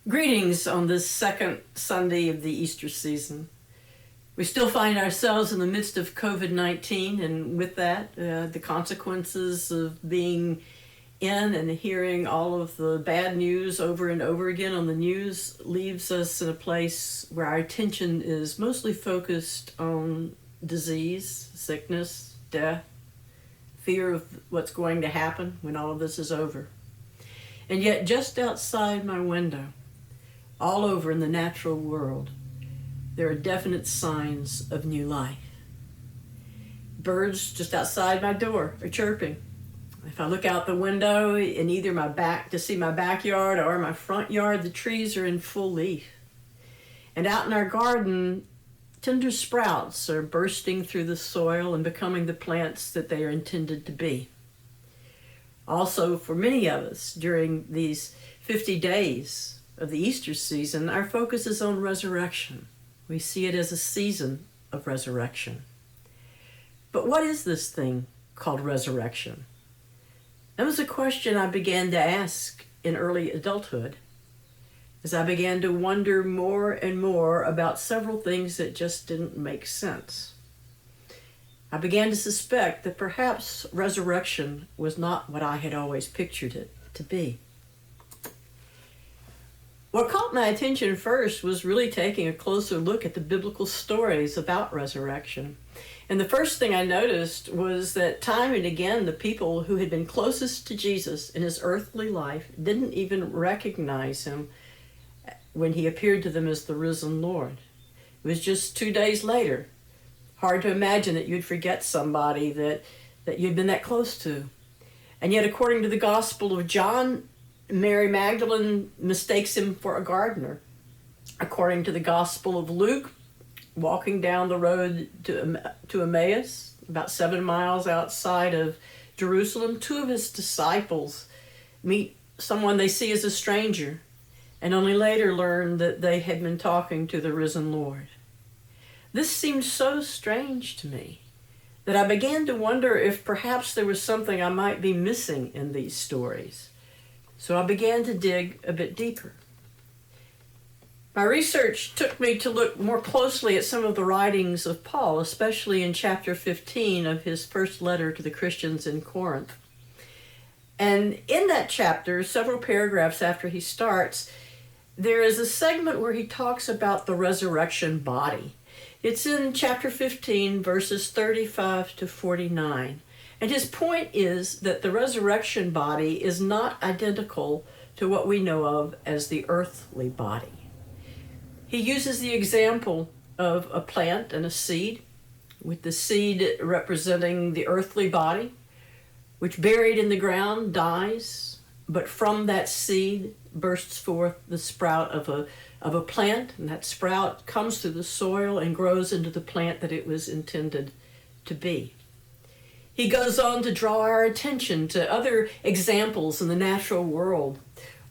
Greetings on this second Sunday of the Easter season. We still find ourselves in the midst of COVID-19, and with that, the consequences of being in and hearing all of the bad news over and over again on the news leaves us in a place where our attention is mostly focused on disease, sickness, death, fear of what's going to happen when all of this is over. And yet, just outside my window, all over in the natural world, there are definite signs of new life. Birds just outside my door are chirping. If I look out the window in either my back to see my backyard or my front yard, the trees are in full leaf. And out in our garden, tender sprouts are bursting through the soil and becoming the plants that they are intended to be. Also, for many of us, during these 50 days of the Easter season, our focus is on resurrection. We see it as a season of resurrection. But what is this thing called resurrection? That was a question I began to ask in early adulthood as I began to wonder more and more about several things that just didn't make sense. I began to suspect that perhaps resurrection was not what I had always pictured it to be. What caught my attention first was really taking a closer look at the biblical stories about resurrection. And the first thing I noticed was that time and again, the people who had been closest to Jesus in his earthly life didn't even recognize him when he appeared to them as the risen Lord. It was just 2 days later. Hard to imagine that you'd forget somebody that you'd been that close to. And yet, according to the Gospel of John, Mary Magdalene mistakes him for a gardener. According to the Gospel of Luke, walking down the road to Emmaus, about 7 miles outside of Jerusalem, 2 of his disciples meet someone they see as a stranger and only later learn that they had been talking to the risen Lord. This seemed so strange to me that I began to wonder if perhaps there was something I might be missing in these stories. So I began to dig a bit deeper. My research took me to look more closely at some of the writings of Paul, especially in chapter 15 of his first letter to the Christians in Corinth. And in that chapter, several paragraphs after he starts, there is a segment where he talks about the resurrection body. It's in chapter 15, verses 35 to 49. And his point is that the resurrection body is not identical to what we know of as the earthly body. He uses the example of a plant and a seed, with the seed representing the earthly body, which buried in the ground dies, but from that seed bursts forth the sprout of a plant, and that sprout comes through the soil and grows into the plant that it was intended to be. He goes on to draw our attention to other examples in the natural world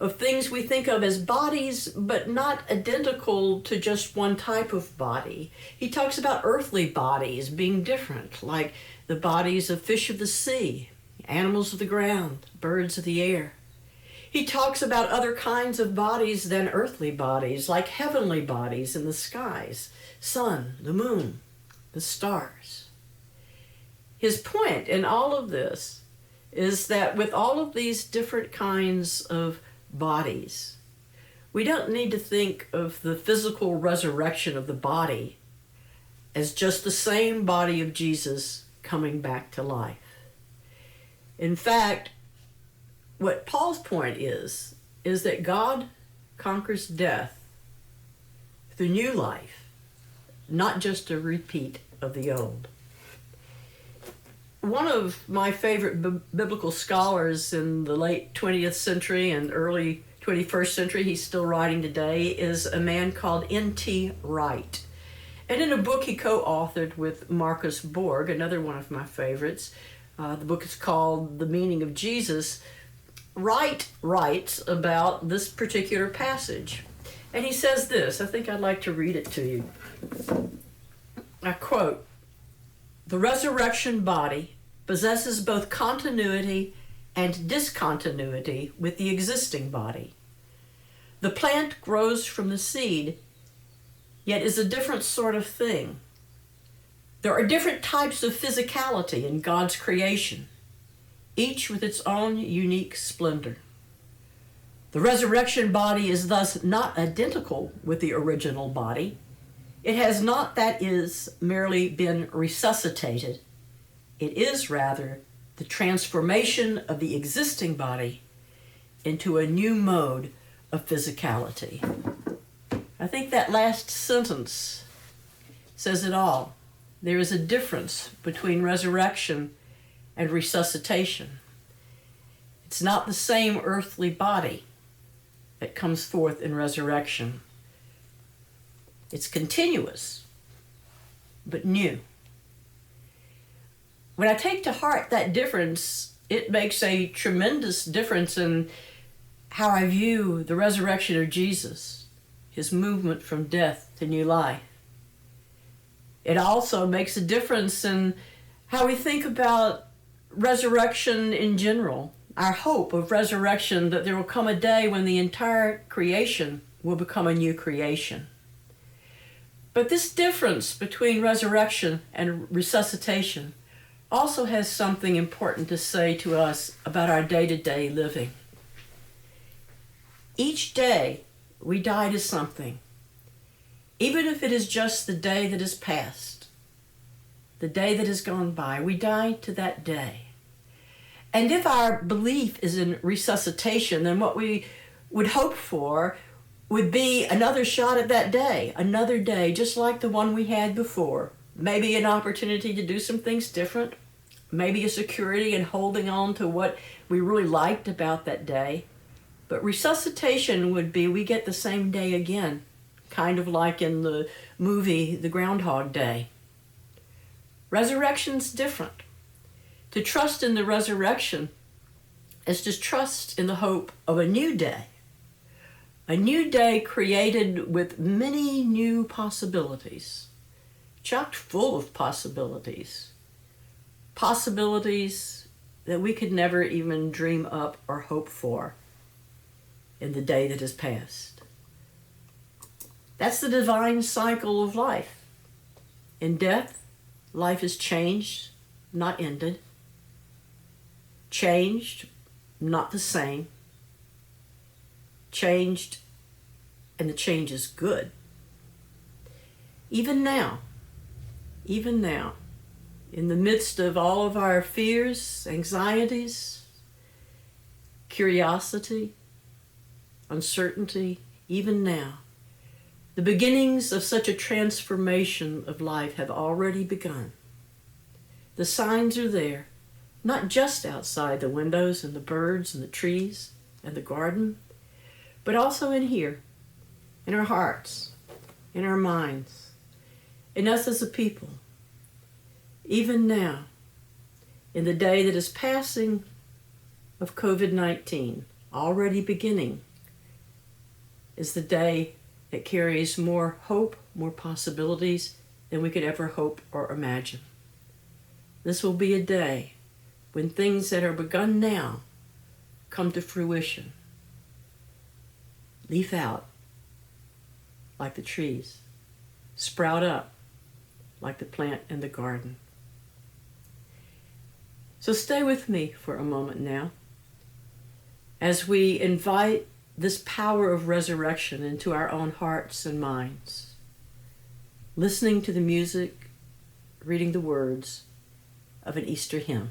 of things we think of as bodies, but not identical to just one type of body. He talks about earthly bodies being different, like the bodies of fish of the sea, animals of the ground, birds of the air. He talks about other kinds of bodies than earthly bodies, like heavenly bodies in the skies, sun, the moon, the stars. His point in all of this is that with all of these different kinds of bodies, we don't need to think of the physical resurrection of the body as just the same body of Jesus coming back to life. In fact, what Paul's point is that God conquers death through new life, not just a repeat of the old. One of my favorite biblical scholars in the late 20th century and early 21st century, he's still writing today, is a man called N.T. Wright. And in a book he co-authored with Marcus Borg, another one of my favorites, the book is called The Meaning of Jesus. Wright writes about this particular passage. And he says this, I think I'd like to read it to you. I quote, "The resurrection body possesses both continuity and discontinuity with the existing body. The plant grows from the seed, yet is a different sort of thing. There are different types of physicality in God's creation, each with its own unique splendor. The resurrection body is thus not identical with the original body. It has not, that is, merely been resuscitated. It is, rather, the transformation of the existing body into a new mode of physicality. I think that last sentence says it all. There is a difference between resurrection and resuscitation. It's not the same earthly body that comes forth in resurrection. It's continuous, but new. When I take to heart that difference, it makes a tremendous difference in how I view the resurrection of Jesus, his movement from death to new life. It also makes a difference in how we think about resurrection in general, our hope of resurrection, that there will come a day when the entire creation will become a new creation. But this difference between resurrection and resuscitation also has something important to say to us about our day-to-day living. Each day we die to something, even if it is just the day that is past, the day that has gone by. We die to that day. And if our belief is in resuscitation, then what we would hope for would be another shot at that day, another day just like the one we had before. Maybe an opportunity to do some things different, maybe a security in holding on to what we really liked about that day. But resuscitation would be we get the same day again, kind of like in the movie The Groundhog Day. Resurrection's different. To trust in the resurrection is to trust in the hope of a new day created with many new possibilities, chock full of possibilities that we could never even dream up or hope for in the day that is past. That's the divine cycle of life. In death, life is changed, not ended. Changed, not the same. Changed, and the change is good. Even now, in the midst of all of our fears, anxieties, curiosity, uncertainty, even now, the beginnings of such a transformation of life have already begun. The signs are there, not just outside the windows and the birds and the trees and the garden, but also in here, in our hearts, in our minds, in us as a people. Even now, in the day that is passing of COVID-19, already beginning, is the day that carries more hope, more possibilities than we could ever hope or imagine. This will be a day when things that are begun now come to fruition. Leaf out like the trees, sprout up like the plant in the garden. So stay with me for a moment now as we invite this power of resurrection into our own hearts and minds, listening to the music, reading the words of an Easter hymn.